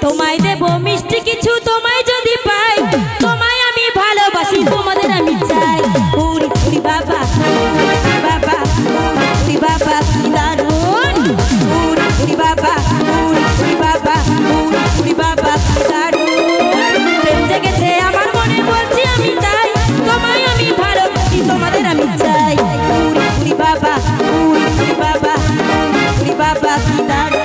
তোমায় দেব মিষ্টি কিছু তোমায় যদি পাই তোমায় আমি ভালোবাসি তোমাদের আমি চাই উড়ি উড়ি বাবা বাবা উড়ি বাবা কি দারুণ উড়ি উড়ি বাবা উড়ি বাবা উড়ি বাবা কি দারুণ প্রেম জেগেছে আমার মনে বলছি আমি তাই তোমায় আমি ভালোবাসি তোমাদের আমি চাই উড়ি উড়ি বাবা উড়ি বাবা কি দারুণ